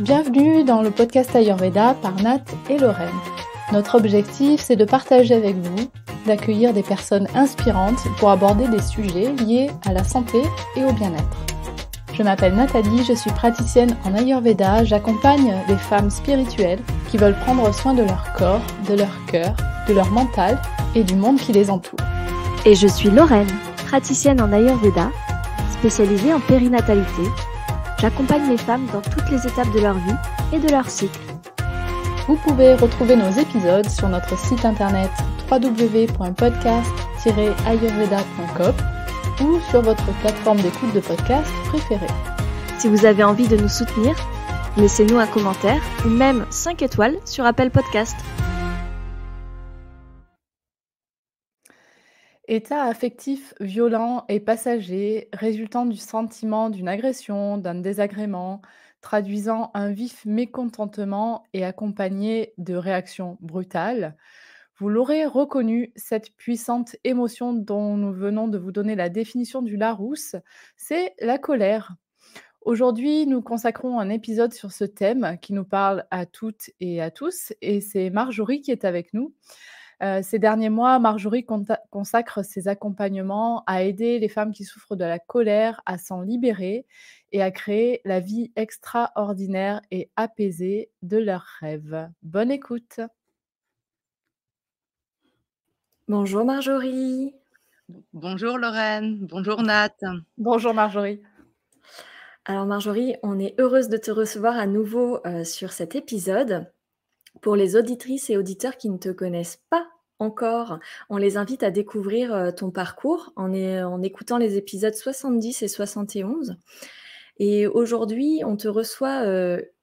Bienvenue dans le podcast Ayurveda par Nat et Lorraine. Notre objectif, c'est de partager avec vous, d'accueillir des personnes inspirantes pour aborder des sujets liés à la santé et au bien-être. Je m'appelle Nathalie, je suis praticienne en Ayurveda, j'accompagne les femmes spirituelles qui veulent prendre soin de leur corps, de leur cœur, de leur mental et du monde qui les entoure. Et je suis Lorraine, praticienne en Ayurveda, spécialisée en périnatalité. J'accompagne les femmes dans toutes les étapes de leur vie et de leur cycle. Vous pouvez retrouver nos épisodes sur notre site internet www.podcast-ayurveda.com ou sur votre plateforme d'écoute de podcast préférée. Si vous avez envie de nous soutenir, laissez-nous un commentaire ou même 5 étoiles sur Apple Podcast. État affectif violent et passager, résultant du sentiment d'une agression, d'un désagrément, traduisant un vif mécontentement et accompagné de réactions brutales. Vous l'aurez reconnu, cette puissante émotion dont nous venons de vous donner la définition du Larousse, c'est la colère. Aujourd'hui, nous consacrons un épisode sur ce thème qui nous parle à toutes et à tous, et c'est Marjorie qui est avec nous. Ces derniers mois, Marjorie consacre ses accompagnements à aider les femmes qui souffrent de la colère à s'en libérer et à créer la vie extraordinaire et apaisée de leurs rêves. Bonne écoute. Bonjour Marjorie. Bonjour Lorraine, bonjour Nat. Bonjour Marjorie. Alors Marjorie, on est heureuse de te recevoir à nouveau sur cet épisode. Pour les auditrices et auditeurs qui ne te connaissent pas encore, on les invite à découvrir ton parcours en écoutant les épisodes 70 et 71. Et aujourd'hui, on te reçoit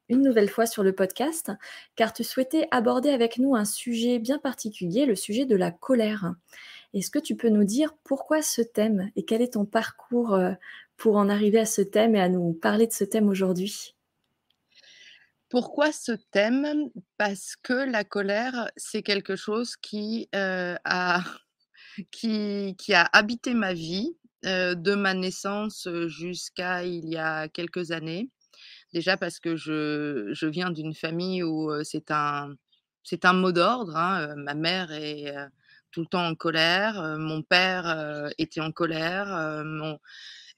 une nouvelle fois sur le podcast, car tu souhaitais aborder avec nous un sujet bien particulier, le sujet de la colère. Est-ce que tu peux nous dire pourquoi ce thème et quel est ton parcours pour en arriver à ce thème et à nous parler de ce thème aujourd'hui ? Pourquoi ce thème? Parce que la colère, c'est quelque chose qui a habité ma vie, de ma naissance, jusqu'à il y a quelques années. Déjà parce que je viens d'une famille où, c'est un mot d'ordre, hein, ma mère est, tout le temps en colère, mon père, était en colère,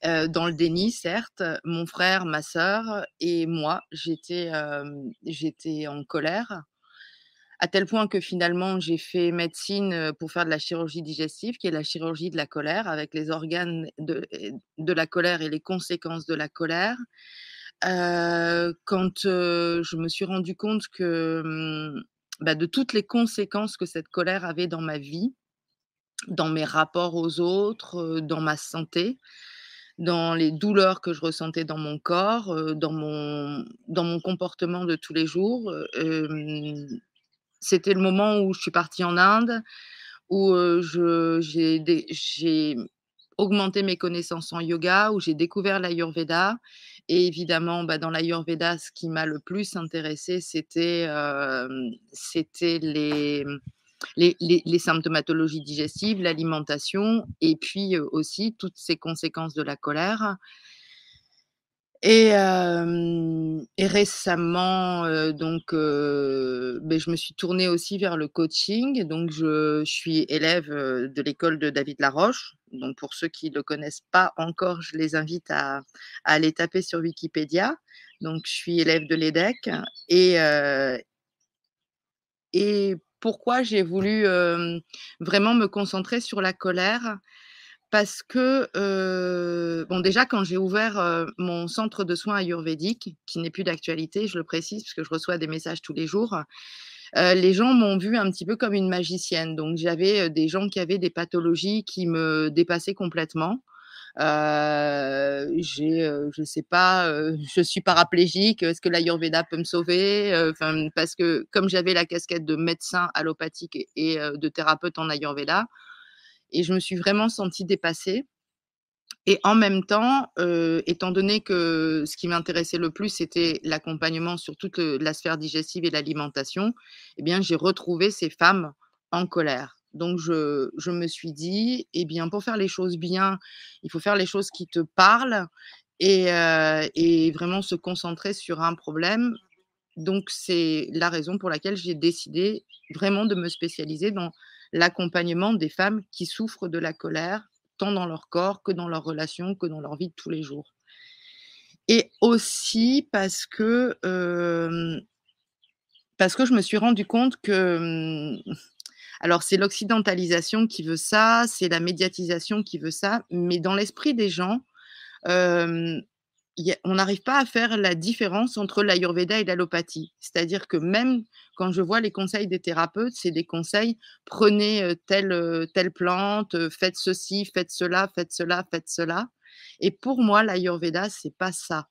dans le déni certes, mon frère, ma sœur et moi, j'étais en colère, à tel point que finalement j'ai fait médecine, pour faire de la chirurgie digestive, qui est la chirurgie de la colère, avec les organes de la colère et les conséquences de la colère. Quand, je me suis rendu compte que, de toutes les conséquences que cette colère avait dans ma vie, dans mes rapports aux autres, dans ma santé, dans les douleurs que je ressentais dans mon corps, dans mon comportement de tous les jours, c'était le moment où je suis partie en Inde, où, j'ai augmenté mes connaissances en yoga, où j'ai découvert l'Ayurveda et évidemment, dans l'Ayurveda, ce qui m'a le plus intéressée, c'était les symptomatologies digestives, l'alimentation et puis, aussi toutes ces conséquences de la colère. Et récemment, je me suis tournée aussi vers le coaching. Donc je suis élève, de l'école de David Laroche. Donc pour ceux qui le connaissent pas encore, je les invite à aller taper sur Wikipédia. Donc je suis élève de l'EDEC et pourquoi j'ai voulu, vraiment me concentrer sur la colère? Parce que, déjà quand j'ai ouvert, mon centre de soins ayurvédique, qui n'est plus d'actualité, je le précise, parce que je reçois des messages tous les jours, les gens m'ont vue un petit peu comme une magicienne. Donc j'avais, des gens qui avaient des pathologies qui me dépassaient complètement. Je sais pas, je suis paraplégique, est-ce que l'Ayurveda peut me sauver? Parce que comme j'avais la casquette de médecin allopathique et de thérapeute en Ayurveda et je me suis vraiment sentie dépassée et en même temps, étant donné que ce qui m'intéressait le plus, c'était l'accompagnement sur toute, la sphère digestive et l'alimentation, eh bien, j'ai retrouvé ces femmes en colère. Donc je me suis dit: «Eh bien, pour faire les choses bien, il faut faire les choses qui te parlent et vraiment se concentrer sur un problème. Donc c'est la raison pour laquelle j'ai décidé vraiment de me spécialiser dans l'accompagnement des femmes qui souffrent de la colère, tant dans leur corps que dans leurs relations, que dans leur vie de tous les jours. Et aussi parce que je me suis rendu compte que, alors c'est l'occidentalisation qui veut ça, c'est la médiatisation qui veut ça, mais dans l'esprit des gens, hem, on n'arrive pas à faire la différence entre l'ayurveda et l'allopathie. C'est-à-dire que même quand je vois les conseils des thérapeutes, c'est des conseils: «Prenez, telle plante, faites ceci, faites cela, faites cela, faites cela», et pour moi l'ayurveda, c'est pas ça.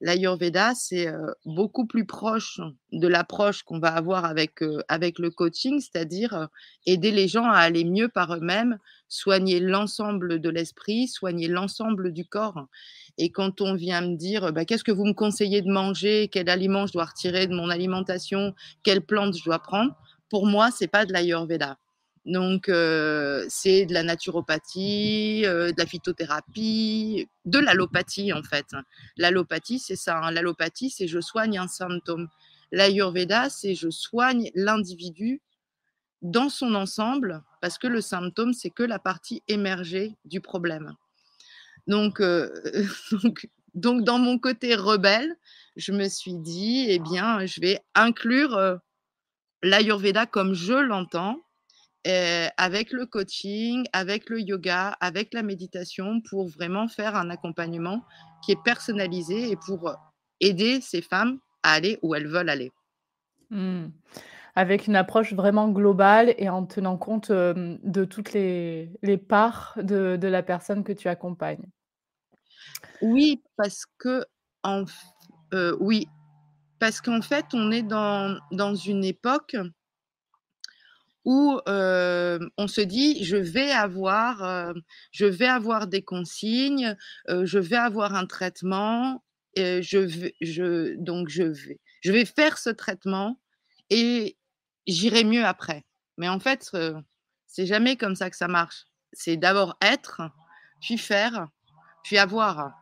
L'ayurveda, c'est, beaucoup plus proche de l'approche qu'on va avoir avec le coaching, c'est-à-dire, aider les gens à aller mieux par eux-mêmes, soigner l'ensemble de l'esprit, soigner l'ensemble du corps. Et quand on vient me dire: «Bah, qu'est-ce que vous me conseillez de manger? Quel aliment je dois retirer de mon alimentation? Quelle plante je dois prendre?» Pour moi, c'est pas de l'ayurveda. Donc c'est de la naturopathie, de la phytothérapie, de l'allopathie, en fait. L'allopathie, c'est ça, hein. L'allopathie, c'est je soigne un symptôme. L'ayurveda, c'est je soigne l'individu dans son ensemble, parce que le symptôme, c'est que la partie émergée du problème. Donc, donc dans mon côté rebelle, je me suis dit: «Eh bien, je vais inclure, l'ayurveda comme je l'entends, avec le coaching, avec le yoga, avec la méditation pour vraiment faire un accompagnement qui est personnalisé et pour, aider ces femmes à aller où elles veulent aller». Mmh. Avec une approche vraiment globale et en tenant compte, de toutes les parts de la personne que tu accompagnes. Oui, parce qu'en f oui, parce qu'en fait, on est dans une époque où, on se dit: Je vais avoir des consignes, je vais avoir un traitement, je vais faire ce traitement et j'irai mieux après». Mais en fait, c'est jamais comme ça que ça marche. C'est d'abord être, puis faire, puis avoir.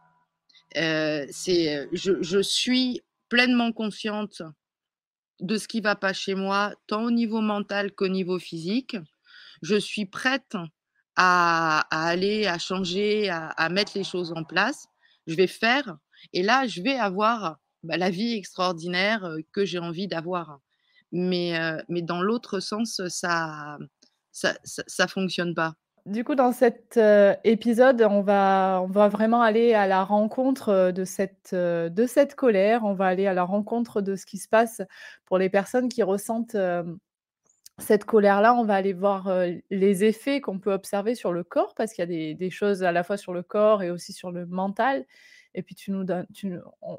Je suis pleinement consciente de ce qui va pas chez moi, tant au niveau mental qu'au niveau physique. Je suis prête à aller, à changer, à mettre les choses en place. Je vais faire et là, je vais avoir, bah, la vie extraordinaire, que j'ai envie d'avoir. Mais dans l'autre sens, ça fonctionne pas. Du coup, dans cet, épisode, on va vraiment aller à la rencontre, de cette colère. On va aller à la rencontre de ce qui se passe pour les personnes qui ressentent, cette colère-là. On va aller voir, les effets qu'on peut observer sur le corps parce qu'il y a des choses à la fois sur le corps et aussi sur le mental et puis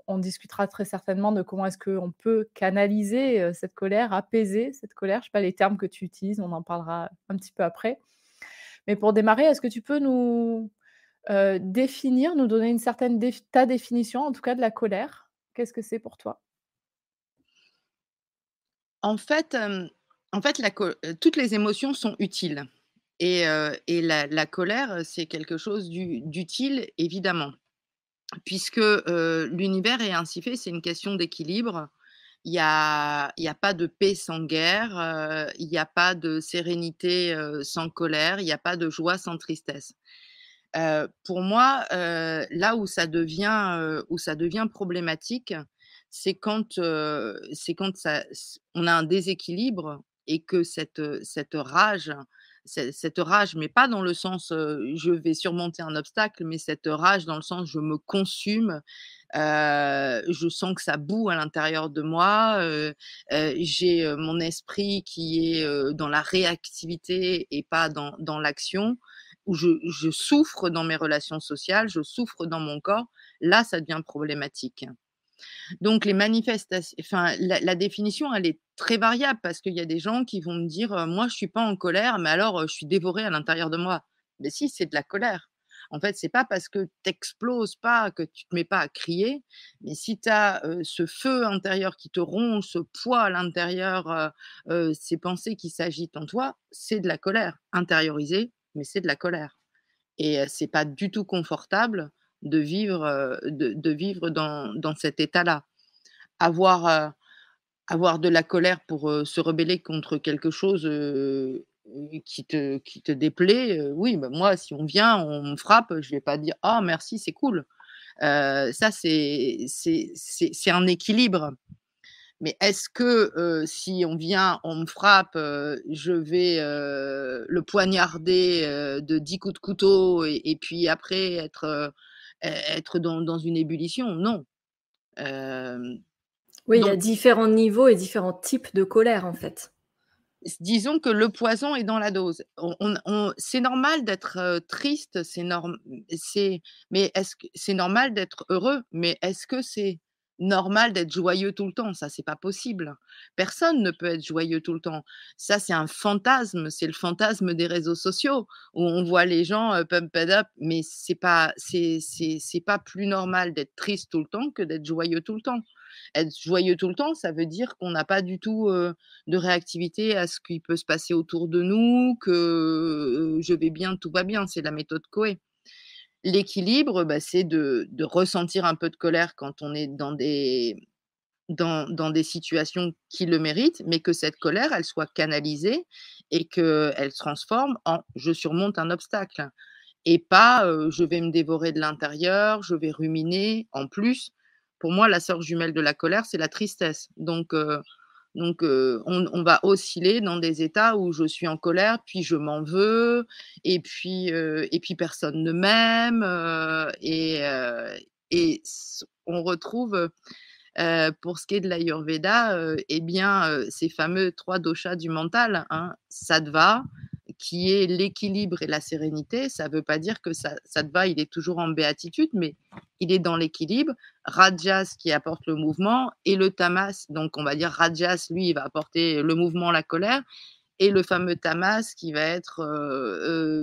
on discutera très certainement de comment est-ce qu'on peut canaliser, cette colère, apaiser cette colère. Je sais pas les termes que tu utilises, on en parlera un petit peu après. Mais pour démarrer, est-ce que tu peux définir, nous donner une certaine ta définition en tout cas de la colère? Qu'est-ce que c'est pour toi? En fait, toutes les émotions sont utiles et la colère, c'est quelque chose d'utile évidemment, puisque, l'univers est ainsi fait, c'est une question d'équilibre. Il y a pas de paix sans guerre, il y a pas de sérénité, sans colère, il y a pas de joie sans tristesse. Pour moi, là où ça devient problématique, c'est quand on a un déséquilibre et que cette rage, mais pas dans le sens, je vais surmonter un obstacle, mais cette rage dans le sens je me consume, je sens que ça bout à l'intérieur de moi, j'ai, mon esprit qui est, dans la réactivité et pas dans l'action, où je souffre dans mes relations sociales, je souffre dans mon corps, là, ça devient problématique. Donc les manifestations, enfin la définition, elle est très variable parce qu'il y a des gens qui vont me dire, «Moi, je suis pas en colère, mais alors, je suis dévoré à l'intérieur de moi». Mais si, c'est de la colère. En fait, c'est pas parce que tu exploses pas que tu te mets pas à crier, mais si tu as, ce feu intérieur qui te ronge, ce poids à l'intérieur, ces pensées qui s'agitent en toi, c'est de la colère intériorisée, mais c'est de la colère et c'est pas du tout confortable de vivre dans cet état-là. Avoir, avoir de la colère pour, se rebeller contre quelque chose, qui te déplaît, oui, bah, moi, si on vient, on me frappe, je vais pas dire: «Ah merci, c'est cool». Ça, c'est un équilibre. Mais est-ce que, si on vient, on me frappe, je vais, le poignarder, de 10 coups de couteau et puis après être dans une ébullition? Non. Hem, Oui, il y a donc différents niveaux et différents types de colère, en fait. disons que le poison est dans la dose. On c'est normal d'être, triste, c'est mais est-ce que c'est normal d'être heureux, mais est-ce que c'est normal d'être joyeux tout le temps? Ça, c'est pas possible. Personne ne peut être joyeux tout le temps. Ça, c'est un fantasme, c'est le fantasme des réseaux sociaux où on voit les gens, pumped up, mais c'est pas plus normal d'être triste tout le temps que d'être joyeux tout le temps. Être joyeux tout le temps, ça veut dire qu'on n'a pas du tout, de réactivité à ce qui peut se passer autour de nous, que, je vais bien, tout va bien, c'est la méthode Coué. L'équilibre, bah, c'est de ressentir un peu de colère quand on est dans des situations qui le méritent, mais que cette colère, elle soit canalisée et qu'elle se transforme en: «Je surmonte un obstacle» et pas, «Je vais me dévorer de l'intérieur, je vais ruminer». En plus, pour moi, la sœur jumelle de la colère, c'est la tristesse. On va osciller dans des états où je suis en colère, puis je m'en veux et puis personne ne m'aime, et on retrouve, pour ce qui est de l'Ayurveda, et bien, ces fameux 3 doshas du mental, hein. Sattva, qui est l'équilibre et la sérénité, ça ne veut pas dire que Sattva, il est toujours en béatitude, mais il est dans l'équilibre. Rajas qui apporte le mouvement et le Tamas, donc on va dire Rajas, lui, il va apporter le mouvement, la colère et le fameux Tamas qui va être,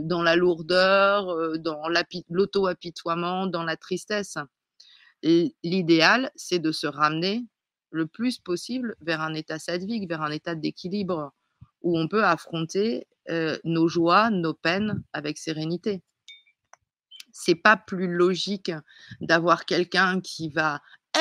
dans la lourdeur, dans l'auto-apitoiement, dans la tristesse. L'idéal, c'est de se ramener le plus possible vers un état sattvique, vers un état d'équilibre où on peut affronter, nos joies, nos peines avec sérénité. C'est pas plus logique d'avoir quelqu'un qui va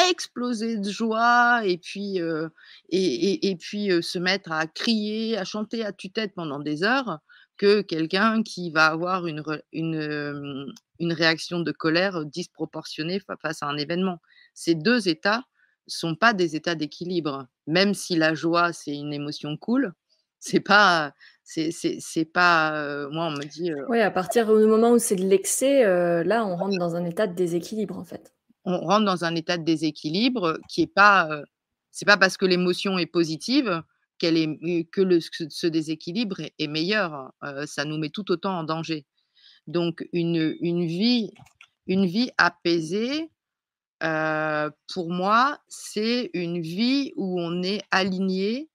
exploser de joie et puis, se mettre à crier, à chanter à tue-tête pendant des heures, que quelqu'un qui va avoir une réaction de colère disproportionnée face à un événement. Ces 2 états sont pas des états d'équilibre. Même si la joie, c'est une émotion cool, c'est pas, c'est pas, moi on me dit, Oui, à partir du moment où c'est de l'excès, là, on rentre dans un état de déséquilibre, en fait. on rentre dans un état de déséquilibre qui est pas, c'est pas parce que l'émotion est positive qu'elle est que ce déséquilibre est meilleur, ça nous met tout autant en danger. Donc une vie apaisée, pour moi, c'est une vie où on est aligné,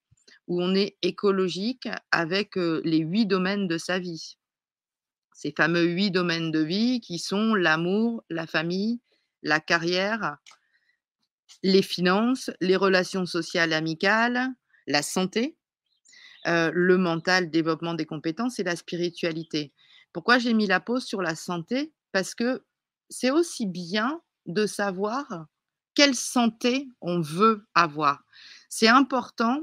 où on est écologique avec, les 8 domaines de sa vie. Ces fameux 8 domaines de vie qui sont l'amour, la famille, la carrière, les finances, les relations sociales amicales, la santé, le mental, développement des compétences et la spiritualité. Pourquoi j'ai mis la pause sur la santé? Parce que c'est aussi bien de savoir quelle santé on veut avoir. C'est important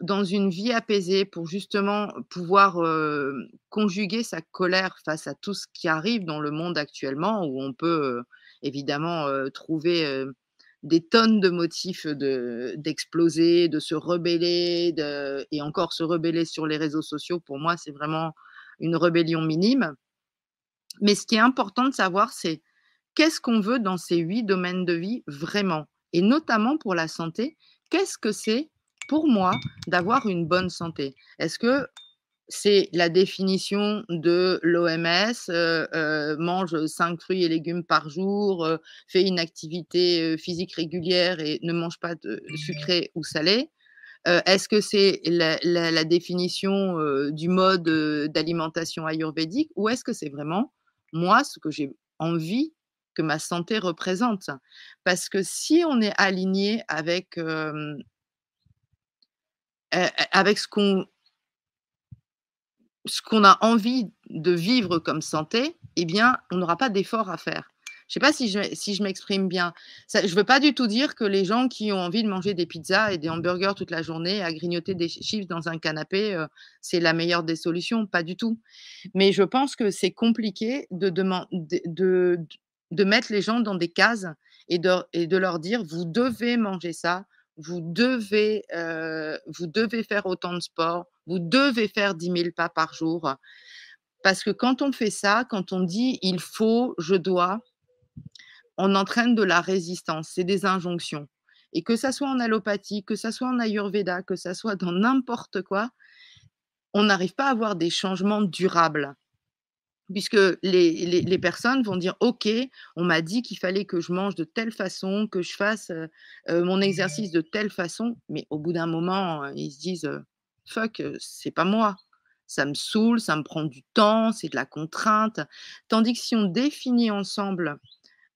dans une vie apaisée pour justement pouvoir, conjuguer sa colère face à tout ce qui arrive dans le monde actuellement où on peut, évidemment, trouver, des tonnes de motifs d'exploser, de se rebeller, et encore se rebeller sur les réseaux sociaux, pour moi, c'est vraiment une rébellion minime. Mais ce qui est important de savoir, c'est qu'est-ce qu'on veut dans ces 8 domaines de vie vraiment? Et notamment pour la santé, qu'est-ce que c'est pour moi d'avoir une bonne santé? Est-ce que c'est la définition de l'OMS, mange 5 fruits et légumes par jour, fais une activité, physique régulière et ne mange pas de sucré ou salé. Est-ce que c'est la définition, du mode, d'alimentation ayurvédique ou est-ce que c'est vraiment moi, ce que j'ai envie que ma santé représente? Parce que si on est aligné avec, avec ce qu'on a envie de vivre comme santé, eh bien, on n'aura pas d'effort à faire. Je sais pas si je m'exprime bien. Ça je veux pas du tout dire que les gens qui ont envie de manger des pizzas et des hamburgers toute la journée, à grignoter des chips dans un canapé, c'est la meilleure des solutions, pas du tout. Mais je pense que c'est compliqué de mettre les gens dans des cases et de leur dire: «Vous devez manger ça, vous devez faire autant de sport, vous devez faire 10 000 pas par jour». Parce que quand on fait ça, quand on dit: «Il faut, je dois», on entraîne de la résistance, c'est des injonctions et que ça soit en allopathie, que ça soit en ayurvéda, que ça soit dans n'importe quoi, on n'arrive pas à avoir des changements durables. Puisque les personnes vont dire: «OK, on m'a dit qu'il fallait que je mange de telle façon, que je fasse, mon exercice de telle façon», mais au bout d'un moment, ils se disent: «Fuck, c'est pas moi. Ça me saoule, ça me prend du temps, c'est de la contrainte». Tandis que si on définit ensemble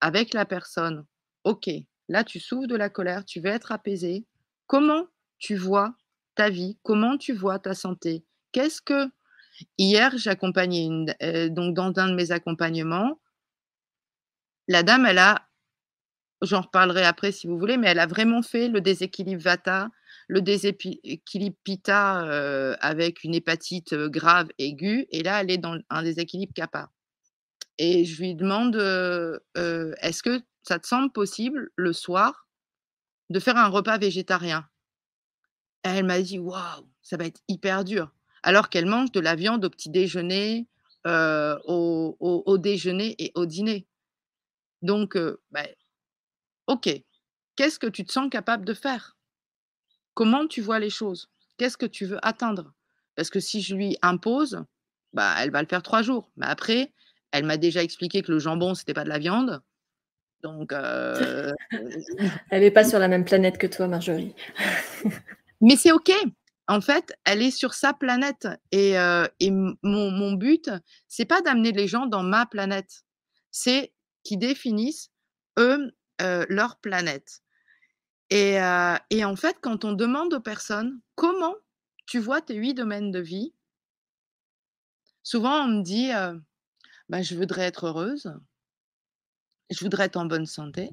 avec la personne: «OK, là tu souffres de la colère, tu veux être apaisé. Comment tu vois ta vie? Comment tu vois ta santé? Qu'est-ce que» Hier, j'accompagnais donc dans un de mes accompagnements, la dame, elle a j'en reparlerai après si vous voulez, mais elle a vraiment fait le déséquilibre Vata, le déséquilibre Pitta, avec une hépatite, grave aiguë et là, elle est dans un déséquilibre Kapha et je lui demande, «Est-ce que ça te semble possible le soir de faire un repas végétarien?» Elle m'a dit: «Waouh, ça va être hyper dur», alors qu'elle mange de la viande au petit déjeuner, au déjeuner et au dîner. Donc OK, qu'est-ce que tu te sens capable de faire? Comment tu vois les choses? Qu'est-ce que tu veux atteindre? Parce que si je lui impose, elle va le faire 3 jours, mais après, elle m'a déjà expliqué que le jambon, c'était pas de la viande, donc Elle est pas sur la même planète que toi, Marjorie. mais c'est OK. En fait, elle est sur sa planète et mon but, c'est pas d'amener les gens dans ma planète. C'est qu'ils définissent, eux, leur planète et en fait, quand on demande aux personnes: «Comment tu vois tes 8 domaines de vie?» Souvent on me dit, «Je voudrais être heureuse, je voudrais être en bonne santé,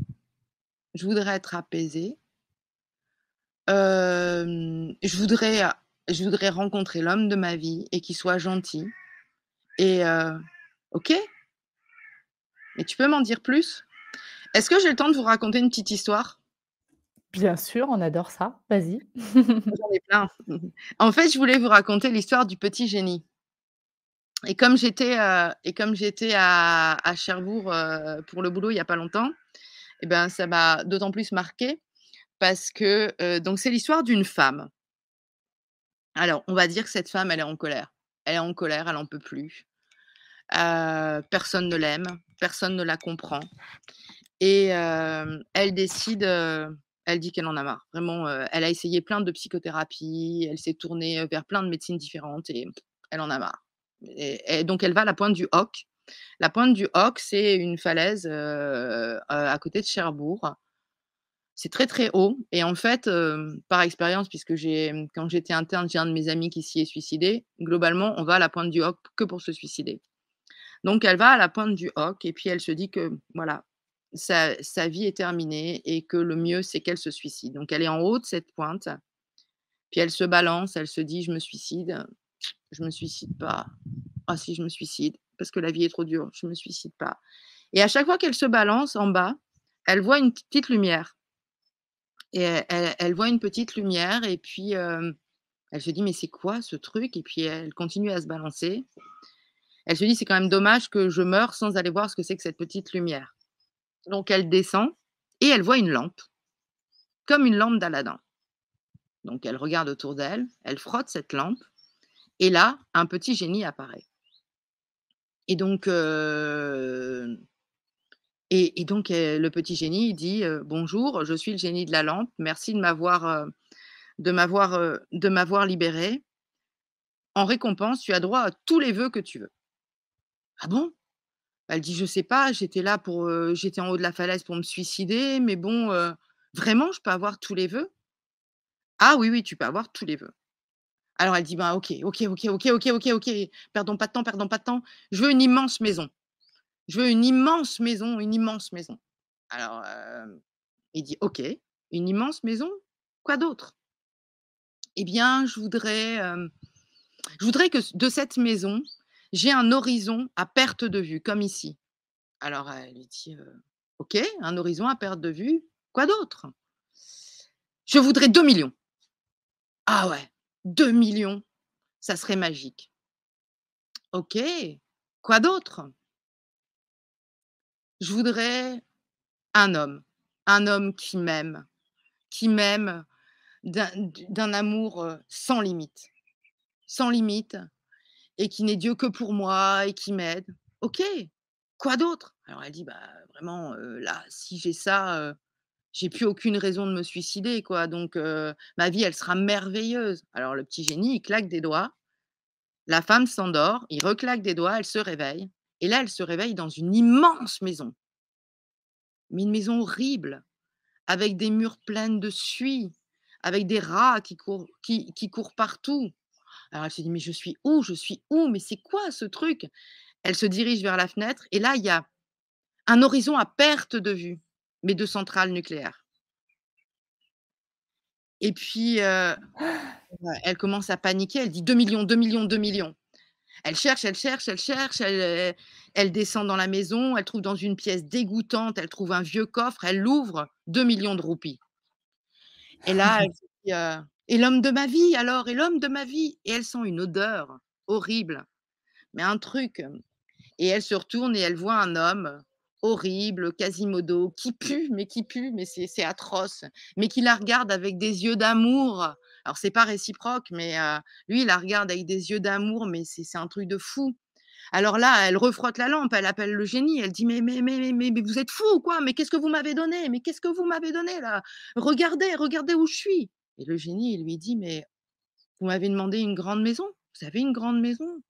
je voudrais être apaisée, je voudrais rencontrer l'homme de ma vie et qu'il soit gentil». Et OK, mais tu peux m'en dire plus? Est-ce que j'ai le temps de vous raconter une petite histoire? Bien sûr, on adore ça, vas-y. J'en ai plein. En fait, je voulais vous raconter l'histoire du petit génie et comme j'étais à Cherbourg, pour le boulot il y a pas longtemps et ben, ça m'a d'autant plus marquée parce que, donc c'est l'histoire d'une femme. Alors, on va dire que cette femme, elle est en colère. Elle est en colère, elle en peut plus. Personne ne l'aime, personne ne la comprend. Et elle dit qu'elle en a marre. Vraiment, elle a essayé plein de psychothérapies, elle s'est tournée, vers plein de médecines différentes et elle en a marre. Et donc elle va à la pointe du Hoc. La pointe du Hoc, c'est une falaise, à côté de Cherbourg. C'est très, très haut et en fait, par expérience, puisque quand j'étais interne, j'ai un de mes amis qui s'y est suicidé. Globalement, on va à la pointe du Hoc que pour se suicider. Donc elle va à la pointe du Hoc et puis elle se dit que voilà, sa vie est terminée et que le mieux, c'est qu'elle se suicide. Donc elle est en haut de cette pointe, puis elle se balance, elle se dit: «Je me suicide, je me suicide pas. Ah si, je me suicide, parce que la vie est trop dure, je me suicide pas». Et à chaque fois qu'elle se balance en bas, elle voit une petite lumière et elle voit une petite lumière et puis, elle se dit: «Mais c'est quoi ce truc?» Et puis elle continue à se balancer. Elle se dit: «C'est quand même dommage que je meure sans aller voir ce que c'est que cette petite lumière». Donc elle descend et elle voit une lampe, comme une lampe d'Aladin. Donc elle regarde autour d'elle, elle frotte cette lampe et là, un petit génie apparaît. Et donc, le petit génie, il dit, «Bonjour, je suis le génie de la lampe. Merci de m'avoir libéré. En récompense, tu as droit à tous les vœux que tu veux». «Ah bon?» Elle dit: «Je sais pas, j'étais en haut de la falaise pour me suicider, mais bon, vraiment, je peux avoir tous les vœux?» «Ah oui, oui, tu peux avoir tous les vœux». Alors elle dit: «Ben OK, OK, OK, OK, OK, OK, OK, perdons pas de temps, perdons pas de temps. Je veux une immense maison. Je veux une immense maison, une immense maison». Alors, il dit: «OK, une immense maison, quoi d'autre?» «Eh bien, je voudrais que de cette maison, j'ai un horizon à perte de vue, comme ici». Alors elle lui dit: «OK, un horizon à perte de vue, quoi d'autre?» «Je voudrais 2 millions». «Ah ouais, 2 millions, ça serait magique». «OK, quoi d'autre?» «Je voudrais un homme qui m'aime d'un amour, sans limite, sans limite et qui n'est Dieu que pour moi et qui m'aide». «OK, quoi d'autre?» Alors elle dit: «Bah, vraiment, là, si j'ai ça, j'ai plus aucune raison de me suicider, quoi, donc ma vie, elle sera merveilleuse». Alors le petit génie, il claque des doigts, la femme s'endort, il reclaque des doigts, elle se réveille et là, elle se réveille dans une immense maison, mais une maison horrible, avec des murs pleines de suie, avec des rats qui courent partout. Alors elle se dit: «Mais je suis où? Je suis où? Mais c'est quoi ce truc?» Elle se dirige vers la fenêtre et là, il y a un horizon à perte de vue, mais de centrales nucléaires. Et puis, ouais, elle commence à paniquer, elle dit: 2 millions, 2 millions, 2 millions». Elle cherche, elle cherche, elle cherche, elle descend dans la maison, elle trouve dans une pièce dégoûtante, elle trouve un vieux coffre, elle l'ouvre, 2 millions de roupies. Et là, elle se dit, «Et l'homme de ma vie alors? Et l'homme de ma vie?» Et elle sent une odeur horrible, mais un truc, et elle se retourne et elle voit un homme horrible, Quasimodo, qui pue, mais c'est atroce, mais qui la regarde avec des yeux d'amour. Alors c'est pas réciproque, mais lui, il la regarde avec des yeux d'amour, mais c'est un truc de fou. Alors là, elle refrotte la lampe, elle appelle le génie, elle dit: «Mais vous êtes fou ou quoi? Mais qu'est-ce que vous m'avez donné? Mais qu'est-ce que vous m'avez donné là? Regardez, regardez où je suis!» Et le génie, il lui dit: «Mais vous m'avez demandé une grande maison, vous avez une grande maison.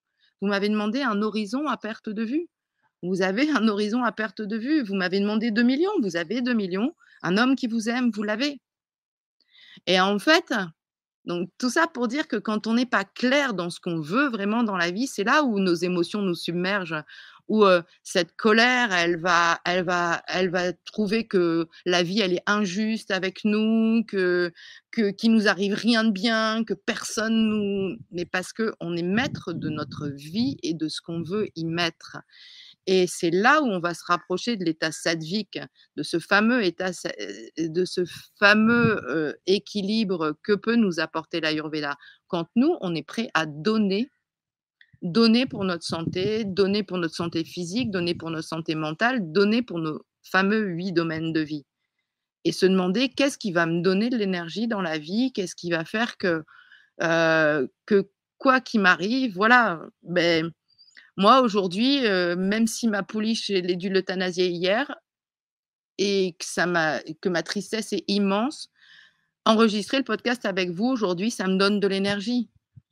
Vous m'avez demandé un horizon à perte de vue. Vous avez un horizon à perte de vue. Vous m'avez demandé 2 millions, vous avez 2 millions. Un homme qui vous aime, vous l'avez». Et en fait, donc tout ça pour dire que quand on n'est pas clair dans ce qu'on veut vraiment dans la vie, c'est là où nos émotions nous submergent, où, cette colère, elle va trouver que la vie, elle est injuste avec nous, qu'il nous arrive rien de bien, que personne nous, mais parce qu'on est maître de notre vie et de ce qu'on veut y mettre. Et c'est là où on va se rapprocher de l'état sattvique, de ce fameux état de ce fameux, équilibre que peut nous apporter l'Ayurveda. Quand nous, on est prêt à donner, donner pour notre santé physique, donner pour notre santé mentale, donner pour nos fameux 8 domaines de vie. Et se demander: «Qu'est-ce qui va me donner de l'énergie dans la vie? Qu'est-ce qui va faire que quoi qu'il m'arrive, voilà, beh, moi, aujourd'hui, même si ma pouliche, je l'ai dû l'euthanasier hier et que ma tristesse est immense, enregistrer le podcast avec vous aujourd'hui, ça me donne de l'énergie.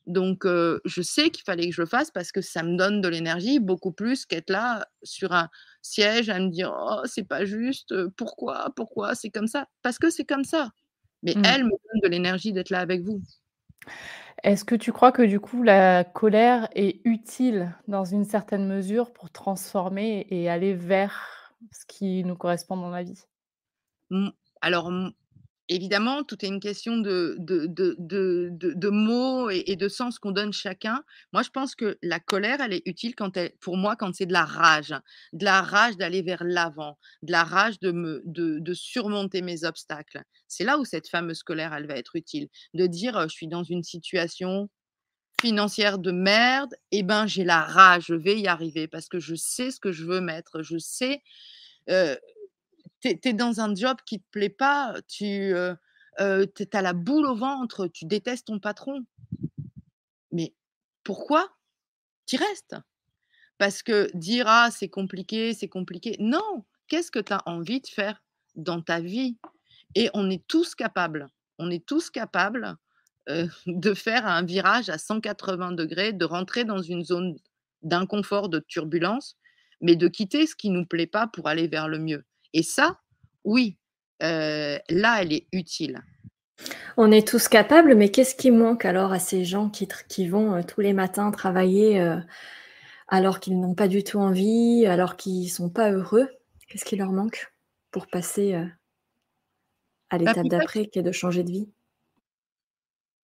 Donc je sais qu'il fallait que je le fasse parce que ça me donne de l'énergie, beaucoup plus qu'être là sur un siège à me dire: «Oh, c'est pas juste, pourquoi? Pourquoi c'est comme ça?» Parce que c'est comme ça. Mais Mmh. elle me donne de l'énergie d'être là avec vous. Est-ce que tu crois que du coup la colère est utile dans une certaine mesure pour transformer et aller vers ce qui nous correspond dans la vie? Mmh, alors, évidemment, tout est une question de mots et de sens qu'on donne chacun. Moi, je pense que la colère, elle est utile pour moi, quand c'est de la rage d'aller vers l'avant, de la rage de surmonter mes obstacles. C'est là où cette fameuse colère, elle va être utile. De dire, «Je suis dans une situation financière de merde, et ben, j'ai la rage, je vais y arriver parce que je sais ce que je veux mettre, je sais». Heu tu es dans un job qui te plaît pas, tu as la boule au ventre, tu détestes ton patron. Mais pourquoi? Tu y restes. Parce que dire: «Ah, c'est compliqué». Non! Qu'est-ce que tu as envie de faire dans ta vie? Et on est tous capables. On est tous capables, de faire un virage à 180°, de rentrer dans une zone d'inconfort, de turbulence, mais de quitter ce qui nous plaît pas pour aller vers le mieux. Et ça, oui, là, elle est utile. On est tous capables, mais qu'est-ce qui manque alors à ces gens qui vont, tous les matins travailler, alors qu'ils n'ont pas du tout envie, alors qu'ils sont pas heureux? Qu'est-ce qui leur manque pour passer, à Bah, l'étape peut-être d'après qui est de changer de vie?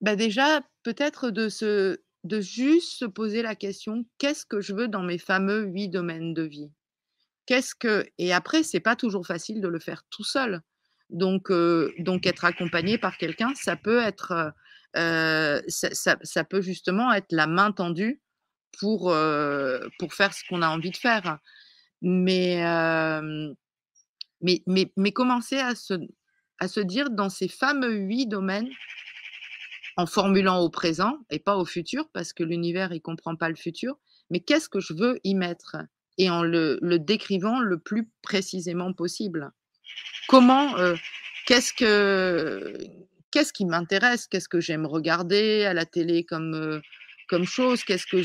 bah, déjà, peut-être de juste se poser la question: «Qu'est-ce que je veux dans mes fameux 8 domaines de vie?» Qu'est-ce que et après, c'est pas toujours facile de le faire tout seul. Donc être accompagné par quelqu'un, ça peut être, ça peut justement être la main tendue pour faire ce qu'on a envie de faire. Mais, mais commencer à se dire dans ces fameux 8 domaines, en formulant au présent et pas au futur, parce que l'univers, il comprend pas le futur, mais qu'est-ce que je veux y mettre? Et en le décrivant le plus précisément possible. Comment, qu'est-ce que qu'est-ce qui m'intéresse? Qu'est-ce que j'aime regarder à la télé comme chose? Qu'est-ce que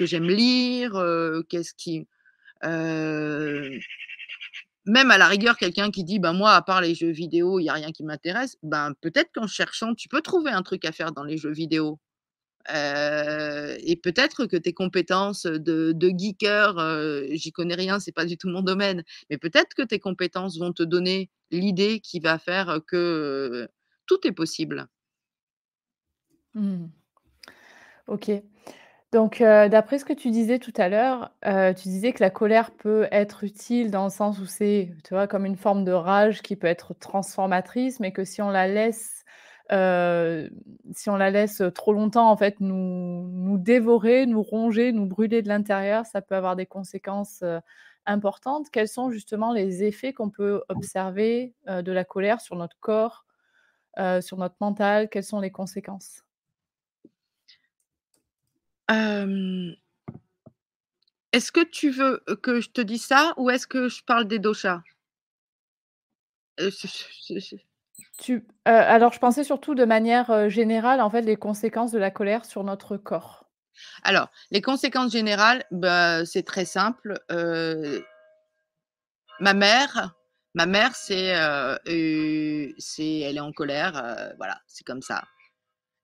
j'aime lire? Qu'est-ce qui, heu même à la rigueur, quelqu'un qui dit: «Ben, moi, à part les jeux vidéo, il y a rien qui m'intéresse», ben, peut-être qu'en cherchant, tu peux trouver un truc à faire dans les jeux vidéo. Et peut-être que tes compétences de geeker, j'y connais rien, c'est pas du tout mon domaine, mais peut-être que tes compétences vont te donner l'idée qui va faire que, tout est possible. Mmh. OK. Donc, d'après ce que tu disais tout à l'heure, tu disais que la colère peut être utile dans le sens où c'est, tu vois, comme une forme de rage qui peut être transformatrice, mais que heu, si on la laisse, trop longtemps, en fait, nous dévorer, nous ronger, nous brûler de l'intérieur, ça peut avoir des conséquences, importantes. Quels sont justement les effets qu'on peut observer, de la colère sur notre corps, sur notre mental? Quelles sont les conséquences? Hem, Est-ce que tu veux, que je te dise ça ou est-ce que je parle des doshas? Je Alors je pensais surtout de manière, générale, en fait, les conséquences de la colère sur notre corps. alors, les conséquences générales, bah, c'est très simple, ma mère ma mère, c'est elle est en colère, voilà, c'est comme ça.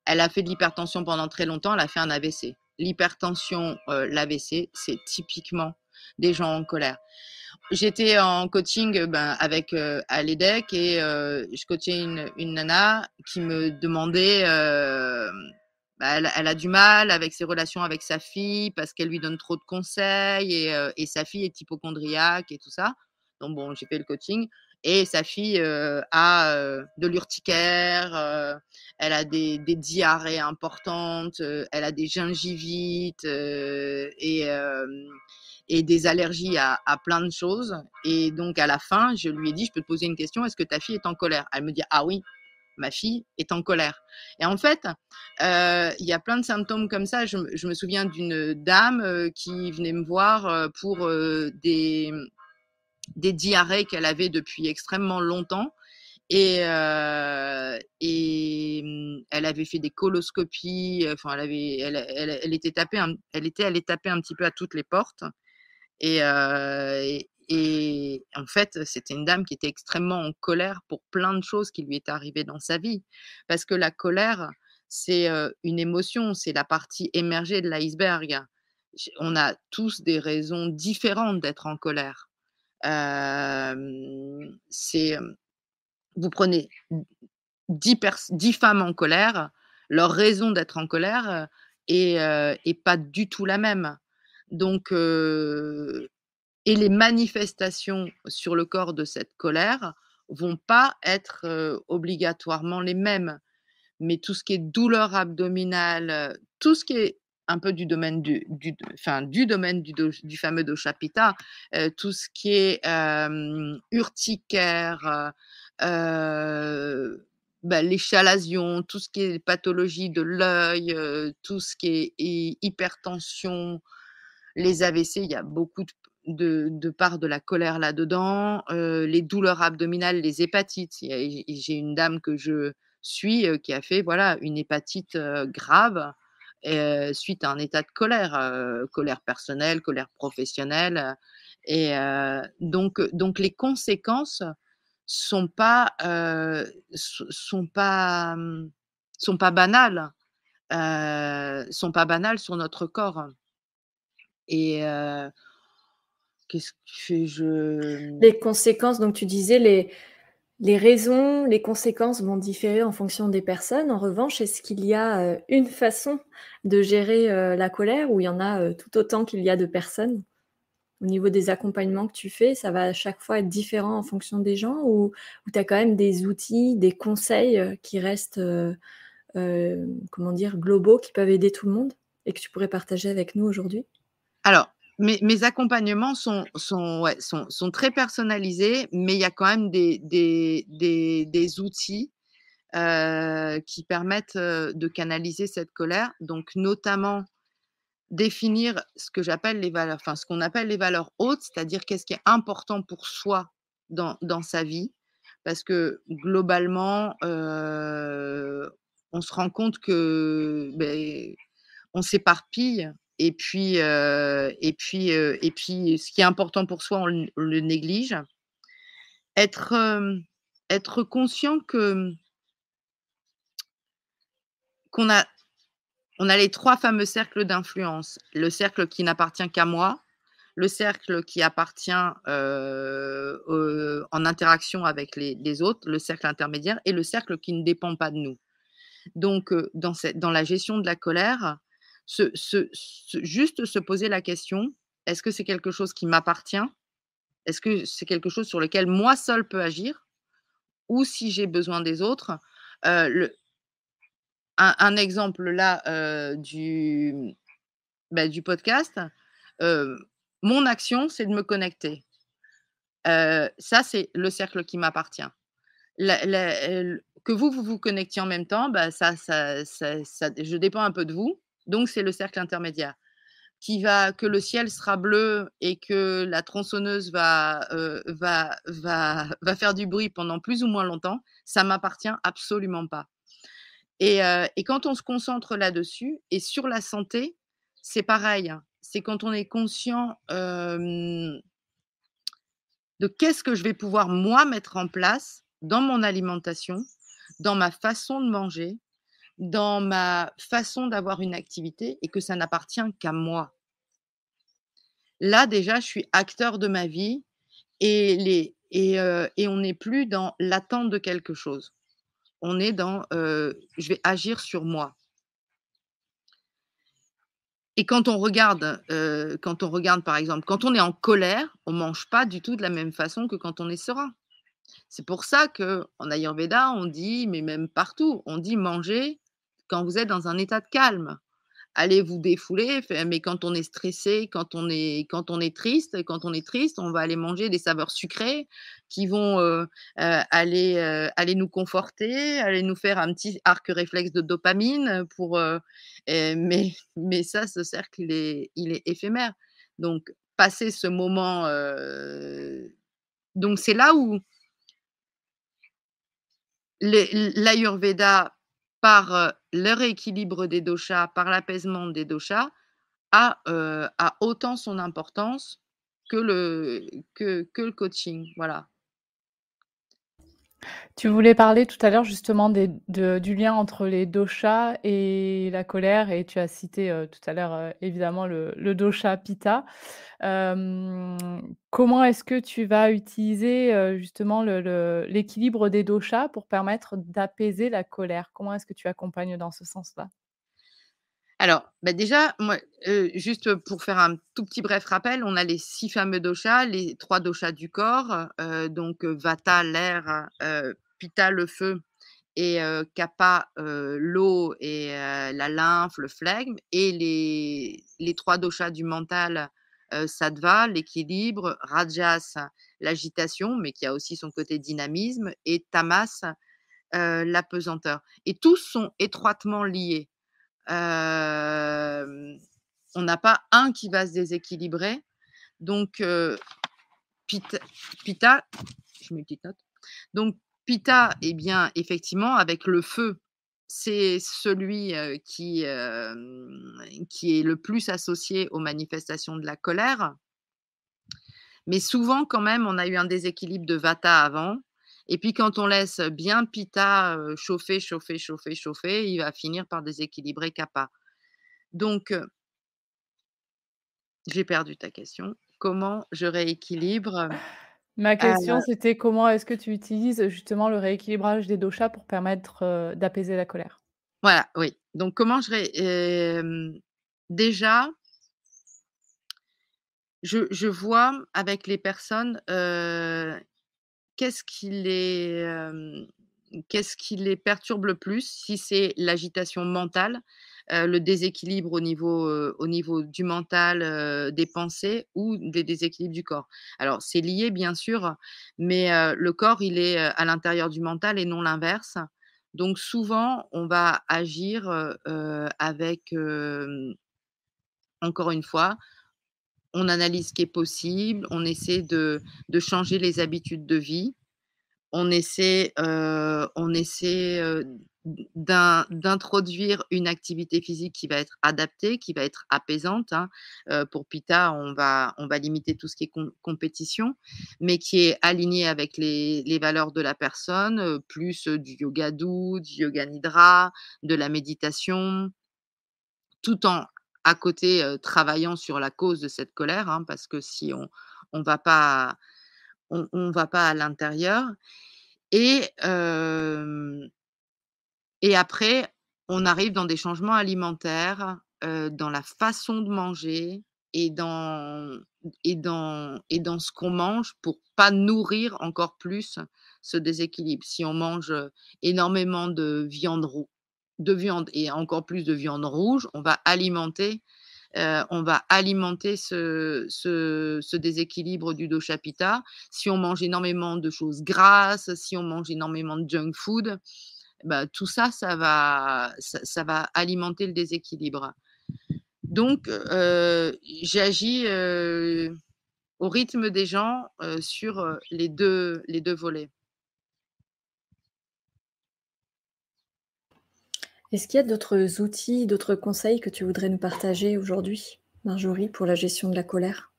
Elle a fait de l'hypertension pendant très longtemps, elle a fait un AVC. L'hypertension, l'AVC, c'est typiquement des gens en colère. J'étais en coaching, ben, avec, à l'EDEC et je coachais une nana qui me demandait, bah, elle a du mal avec ses relations avec sa fille parce qu'elle lui donne trop de conseils et sa fille est hypocondriaque et tout ça. Donc bon, j'ai fait le coaching et sa fille, a, de l'urticaire, elle a des diarrhées importantes, elle a des gingivites, et des allergies à plein de choses. Et donc, à la fin, je lui ai dit: «Je peux te poser une question, est-ce que ta fille est en colère?» Elle me dit: «Ah oui, ma fille est en colère». Et en fait, il y a plein de symptômes comme ça. Je me souviens d'une dame qui venait me voir pour des diarrhées qu'elle avait depuis extrêmement longtemps. Elle avait fait des coloscopies, enfin, elle était allée taper un petit peu à toutes les portes. Et en fait, c'était une dame qui était extrêmement en colère pour plein de choses qui lui étaient arrivées dans sa vie. Parce que la colère, c'est, une émotion, c'est la partie émergée de l'iceberg. On a tous des raisons différentes d'être en colère. C'est, vous prenez 10 femmes en colère, leur raison d'être en colère, est pas du tout la même. Donc et les manifestations sur le corps de cette colère vont pas être, obligatoirement les mêmes. Mais tout ce qui est douleur abdominale, tout ce qui est un peu du domaine du domaine du fameux dosha pitta, tout ce qui est, urticaire, bah, les chalazions, tout ce qui est pathologie de l'œil, tout ce qui est hypertension, les AVC, il y a beaucoup de part de la colère là-dedans, les douleurs abdominales, les hépatites. J'ai une dame que je suis, qui a fait, voilà, une hépatite, grave, suite à un état de colère, colère personnelle, colère professionnelle, donc les conséquences sont pas, sont pas banales, sont pas banales sur notre corps. et qu'est-ce que je Les conséquences, donc tu disais les raisons, les conséquences vont différer en fonction des personnes. En revanche, est-ce qu'il y a, une façon de gérer, la colère ou il y en a, tout autant qu'il y a de personnes? Au niveau des accompagnements que tu fais, ça va à chaque fois être différent en fonction des gens ou tu as quand même des outils, des conseils, qui restent, comment dire? Globaux, qui peuvent aider tout le monde et que tu pourrais partager avec nous aujourd'hui? alors, mes accompagnements sont très personnalisés, mais il y a quand même des outils, qui permettent, de canaliser cette colère. Donc notamment, définir ce que j'appelle les valeurs, enfin, ce qu'on appelle les valeurs hautes, c'est-à-dire qu'est-ce qui est important pour soi dans sa vie. Parce que globalement, on se rend compte que, beh, on s'éparpille et puis ce qui est important pour soi, on le néglige. Être, être conscient qu'on a on a les 3 fameux cercles d'influence. Le cercle qui n'appartient qu'à moi, le cercle qui appartient, en interaction avec les autres, le cercle intermédiaire et le cercle qui ne dépend pas de nous. Donc, dans la gestion de la colère, juste se poser la question: «Est-ce que c'est quelque chose qui m'appartient? Est-ce que c'est quelque chose sur lequel moi seul peux agir? Ou si j'ai besoin des autres?» Le un exemple là, du podcast, heu, mon action, c'est de me connecter. Ça, c'est le cercle qui m'appartient. Que vous vous connectiez en même temps, bah, ça je dépends un peu de vous, donc c'est le cercle intermédiaire. Que le ciel sera bleu et que la tronçonneuse va faire du bruit pendant plus ou moins longtemps, ça m'appartient absolument pas. Et quand on se concentre là-dessus et sur la santé, c'est pareil, hein. C'est quand on est conscient, de qu'est-ce que je vais pouvoir moi mettre en place dans mon alimentation, dans ma façon de manger, dans ma façon d'avoir une activité et que ça n'appartient qu'à moi. Là, déjà, je suis acteur de ma vie et on n'est plus dans l'attente de quelque chose. On est dans, je vais agir sur moi. Et quand on regarde, par exemple, quand on est en colère, on mange pas du tout de la même façon que quand on est serein. C'est pour ça qu'en Ayurveda, on dit, mais même partout, on dit: «Mangez quand vous êtes dans un état de calme. Allez vous défouler», mais quand on est stressé, quand on est triste, on va aller manger des saveurs sucrées qui vont, aller nous conforter, aller nous faire un petit arc réflexe de dopamine mais ça, ce cercle, il est éphémère. Donc passer ce moment, donc c'est là où l'Ayurveda, par, le rééquilibre des doshas, par l'apaisement des doshas, a autant son importance que le coaching, voilà. Tu voulais parler tout à l'heure justement du lien entre les doshas et la colère et tu as cité, tout à l'heure, évidemment le dosha Pitta. Comment est-ce que tu vas utiliser, justement l'équilibre des doshas pour permettre d'apaiser la colère? Comment est-ce que tu accompagnes dans ce sens-là? Alors, bah, déjà, moi, juste pour faire un tout petit bref rappel, on a les 6 fameux doshas, les 3 doshas du corps, donc Vata, l'air, Pitta, le feu et Kapha, l'eau et la lymphe, le flegme et les 3 doshas du mental, Sattva, l'équilibre, Rajas, l'agitation, mais qui a aussi son côté dynamisme et Tamas, l'apesanteur et tous sont étroitement liés. Hem, on n'a pas un qui va se déséquilibrer donc Pitta Pitta je mets une petite note. Donc Pitta, eh bien, effectivement, avec le feu, c'est celui, qui est le plus associé aux manifestations de la colère. Mais souvent, quand même, on a eu un déséquilibre de Vata avant et puis quand on laisse bien Pitta, chauffer, chauffer, chauffer, chauffer, il va finir par déséquilibrer Kapha. Donc J'ai perdu ta question. Comment je rééquilibre? Ma Heu, question, c'était comment est-ce que tu utilises justement le rééquilibrage des doshas pour permettre, d'apaiser la colère? voilà, oui. Donc comment déjà, je vois avec les personnes, qu'est-ce qui les, qu'est-ce qui les perturbe le plus? Si c'est l'agitation mentale, le déséquilibre au niveau du mental, des pensées ou des déséquilibres du corps. Alors c'est lié bien sûr, mais le corps il est, à l'intérieur du mental et non l'inverse. Donc souvent on va agir, avec, encore une fois, on analyse ce qui est possible, on essaie de changer les habitudes de vie. On essaie, d'introduire une activité physique qui va être adaptée, qui va être apaisante, hein. Pour Pitta, on va limiter tout ce qui est compétition, mais qui est aligné avec les valeurs de la personne, plus, du yoga doux, du yoga nidra, de la méditation, tout en à côté, travaillant sur la cause de cette colère, hein, parce que si on va pas on va pas à l'intérieur et après, on arrive dans des changements alimentaires, dans la façon de manger et dans ce qu'on mange pour pas nourrir encore plus ce déséquilibre. Si on mange, énormément de viande et encore plus de viande rouge, on va alimenter ce déséquilibre du dosha pitta. Si on mange énormément de choses grasses, si on mange énormément de junk food, bah, tout ça, ça va alimenter le déséquilibre. Donc j'agis, au rythme des gens, sur, les deux volets. Est-ce qu'il y a d'autres outils, d'autres conseils que tu voudrais nous partager aujourd'hui, Marjorie, pour la gestion de la colère?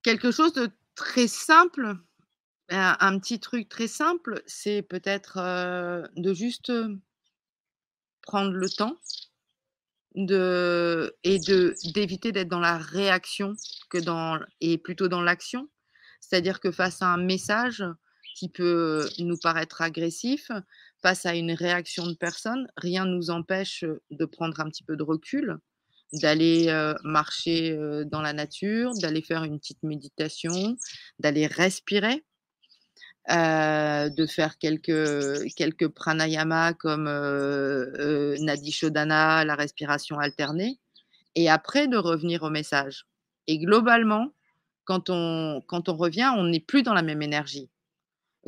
Quelque chose de très simple, un petit truc très simple, c'est peut-être, de juste, prendre le temps d'éviter d'être dans la réaction et plutôt dans l'action. C'est-à-dire que face à un message qui peut nous paraître agressif, face à une réaction de personne, rien ne nous empêche, de prendre un petit peu de recul, d'aller, marcher, dans la nature, d'aller faire une petite méditation, d'aller respirer, de faire quelques pranayama comme, Nadi Shodhana, la respiration alternée et après de revenir au message et globalement, quand on revient, on n'est plus dans la même énergie.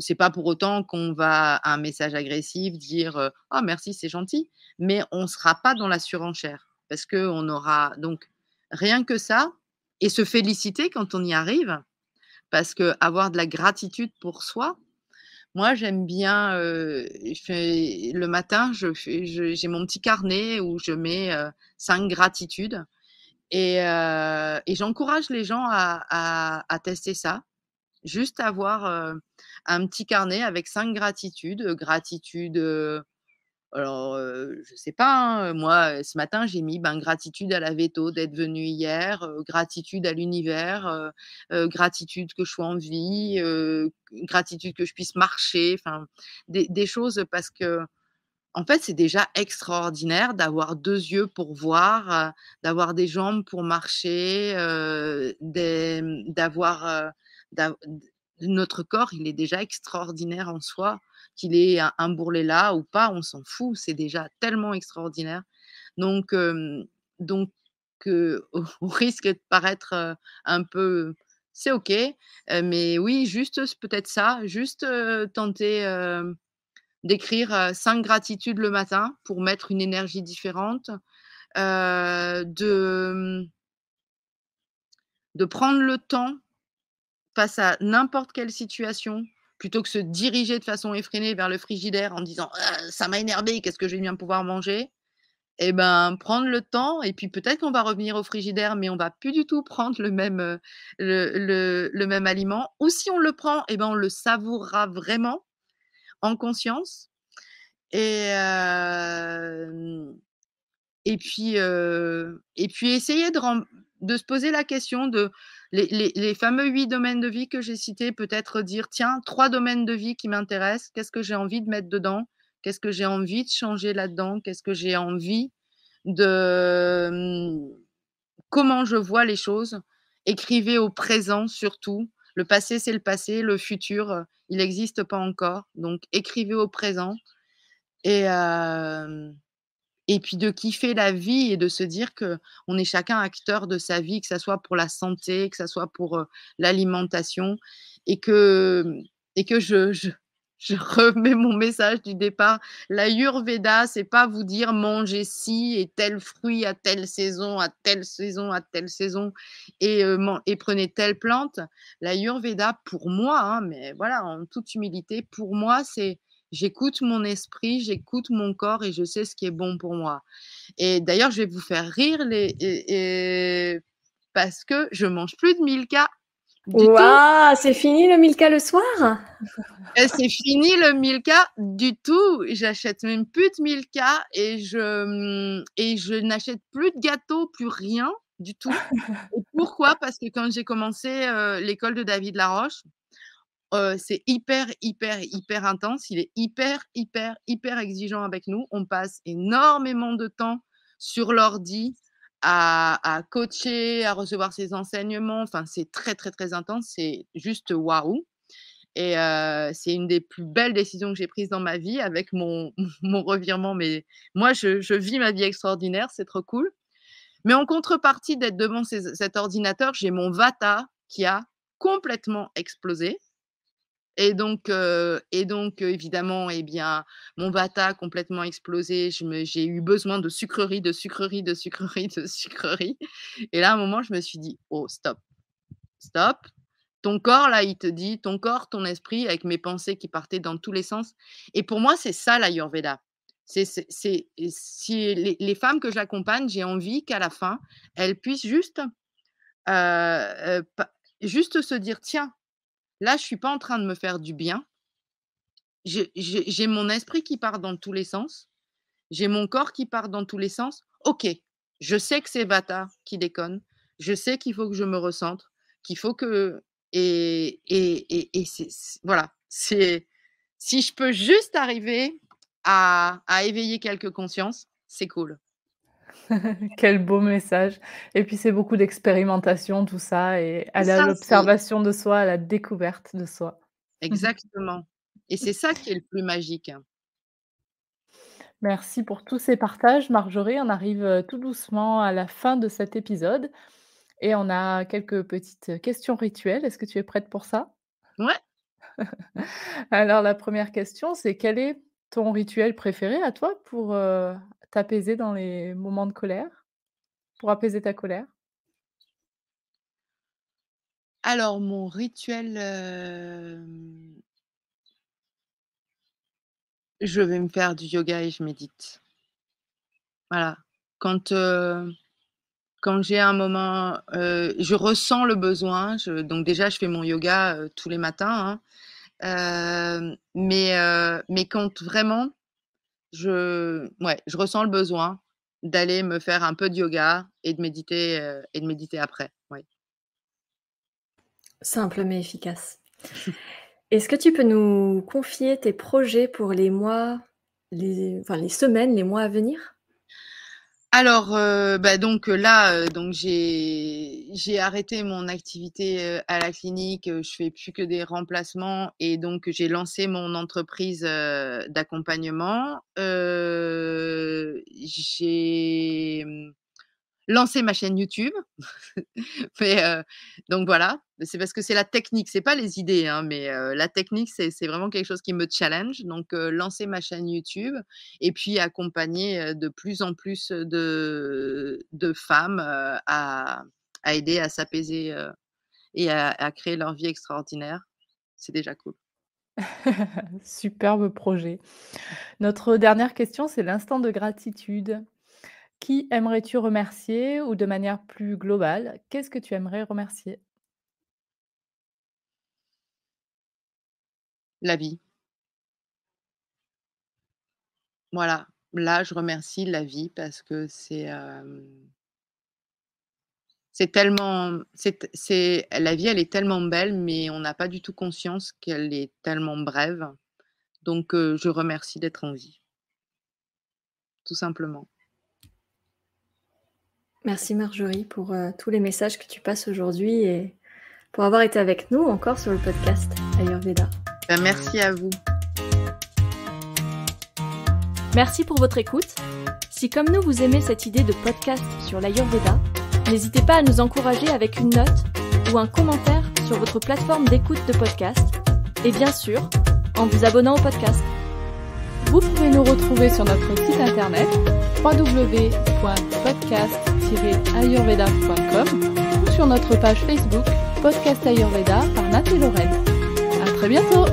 C'est pas pour autant qu'on va à un message agressif dire, «Oh merci, c'est gentil», mais on sera pas dans la surenchère parce qu'on aura donc rien que ça et se féliciter quand on y arrive parce qu'avoir de la gratitude pour soi, moi j'aime bien, je fais le matin, j'ai mon petit carnet où je mets, 5 gratitudes et j'encourage les gens à tester ça. Juste avoir, un petit carnet avec 5 gratitudes, alors, je sais pas, hein, moi, ce matin, j'ai mis, ben, gratitude à la véto d'être venue hier, gratitude à l'univers, gratitude que je sois en vie, gratitude que je puisse marcher, enfin, des choses parce que en fait, c'est déjà extraordinaire d'avoir 2 yeux pour voir, d'avoir des jambes pour marcher, d'avoir, d'av d notre corps, il est déjà extraordinaire en soi, qu'il ait un bourrelet là ou pas, on s'en fout, c'est déjà tellement extraordinaire. Donc donc au risque de paraître, un peu c'est OK, mais oui, juste peut-être ça, juste, tenter, d'écrire, 5 gratitudes le matin pour mettre une énergie différente, de prendre le temps face à n'importe quelle situation, plutôt que se diriger de façon effrénée vers le frigidaire en disant: Ça m'a énervé, qu'est-ce que je vais bien pouvoir manger?» et ben, prendre le temps et puis peut-être qu'on va revenir au frigidaire, mais on va plus du tout prendre le même aliment ou si on le prend et ben, on le savourera vraiment en conscience et et puis essayer de se poser la question de les fameux 8 domaines de vie que j'ai cités, peut-être dire: «Tiens, 3 domaines de vie qui m'intéressent, qu'est-ce que j'ai envie de mettre dedans? Qu'est-ce que j'ai envie de changer là-dedans? Qu'est-ce que j'ai envie de, comment je vois les choses?» Écrivez au présent surtout. Le passé, c'est le passé, le futur, il n'existe pas encore, donc écrivez au présent et hem et puis de kiffer la vie et de se dire qu'on est chacun acteur de sa vie, que ça soit pour la santé, que ça soit pour, l'alimentation et que, je remets mon message du départ. L'Ayurveda, c'est pas vous dire: «Mangez ci et tel fruit à telle saison, à telle saison, à telle saison et prenez telle plante». L'Ayurveda pour moi, hein, mais voilà, en toute humilité, pour moi, c'est j'écoute mon esprit, j'écoute mon corps et je sais ce qui est bon pour moi. Et d'ailleurs, je vais vous faire rire parce que je mange plus de Milka du tout. Waouh! C'est fini le Milka le soir? Et c'est fini le Milka du tout. J'achète même plus de Milka et je n'achète plus de gâteaux, plus rien du tout. Et pourquoi? Parce que quand j'ai commencé, l'école de David Laroche, c'est hyper, hyper, hyper intense. Il est hyper, hyper, hyper exigeant avec nous. On passe énormément de temps sur l'ordi à coacher, à recevoir ses enseignements. Enfin, c'est très, très, très intense. C'est juste waouh et c'est une des plus belles décisions que j'ai prises dans ma vie avec mon mon revirement. Mais moi, je vis ma vie extraordinaire, c'est trop cool. Mais en contrepartie d'être devant cet ordinateur, j'ai mon Vata qui a complètement explosé. Évidemment, eh bien, mon Vata complètement explosé, j'ai eu besoin de sucreries, de sucreries, de sucreries, de sucreries et là, à un moment, je me suis dit: «Oh stop, stop». Ton corps là, il te dit ton corps, ton esprit avec mes pensées qui partaient dans tous les sens et pour moi, c'est ça l'Ayurveda. C'est et si les femmes que j'accompagne, j'ai envie qu'à la fin, elles puissent pas juste se dire: «Tiens, là, je suis pas en train de me faire du bien. J'ai mon esprit qui part dans tous les sens, j'ai mon corps qui part dans tous les sens. OK, je sais que c'est Vata qui déconne, je sais qu'il faut que je me recentre, qu'il faut que» et voilà, c'est si je peux juste arriver à éveiller quelques consciences, c'est cool. Quel beau message et puis c'est beaucoup d'expérimentation tout ça et C'est aller à ça, c'est l'observation de soi, à la découverte de soi. exactement et c'est ça qui est le plus magique. Merci pour tous ces partages Marjorie. On arrive, tout doucement à la fin de cet épisode et on a quelques petites questions rituelles. Est-ce que tu es prête pour ça? Ouais. Alors la première question, c'est quel est ton rituel préféré à toi pour, t'apaiser dans les moments de colère? Pour apaiser ta colère? Alors mon rituel, je vais me faire du yoga et je médite. Voilà. Quand, quand j'ai un moment, je ressens le besoin, donc déjà je fais mon yoga, tous les matins, hein, mais quand vraiment je ressens le besoin d'aller me faire un peu de yoga et de méditer après, ouais. Simple mais efficace. Est-ce que tu peux nous confier tes projets pour les mois, les semaines, les mois à venir? Alors, bah, donc, là, donc j'ai arrêté mon activité, à la clinique, je fais plus que des remplacements et donc j'ai lancé mon entreprise, d'accompagnement. J'ai, lancé ma chaîne YouTube. Mais donc voilà, c'est parce que c'est la technique, c'est pas les idées, hein, mais la technique, c'est vraiment quelque chose qui me challenge. Donc lancer ma chaîne YouTube et puis accompagner, de plus en plus, de femmes, à aider à s'apaiser, et à créer leur vie extraordinaire. C'est déjà cool. Superbe projet. Notre dernière question, c'est l'instant de gratitude. Qui aimerais-tu remercier ou de manière plus globale, qu'est-ce que tu aimerais remercier? La vie, voilà. Là, je remercie la vie parce que c'est tellement c'est la vie, elle est tellement belle, mais on n'a pas du tout conscience qu'elle est tellement brève. Donc je remercie d'être en vie, tout simplement. Merci Marjorie pour tous les messages que tu passes aujourd'hui et pour avoir été avec nous encore sur le podcast Ayurveda. Merci à vous. Merci pour votre écoute. Si comme nous vous aimez cette idée de podcast sur l'Ayurveda, n'hésitez pas à nous encourager avec une note ou un commentaire sur votre plateforme d'écoute de podcast et bien sûr en vous abonnant au podcast. Vous pouvez nous retrouver sur notre site internet www.podcast-ayurveda.com ou sur notre page Facebook Podcast Ayurveda par Nat et Lorraine. À très bientôt!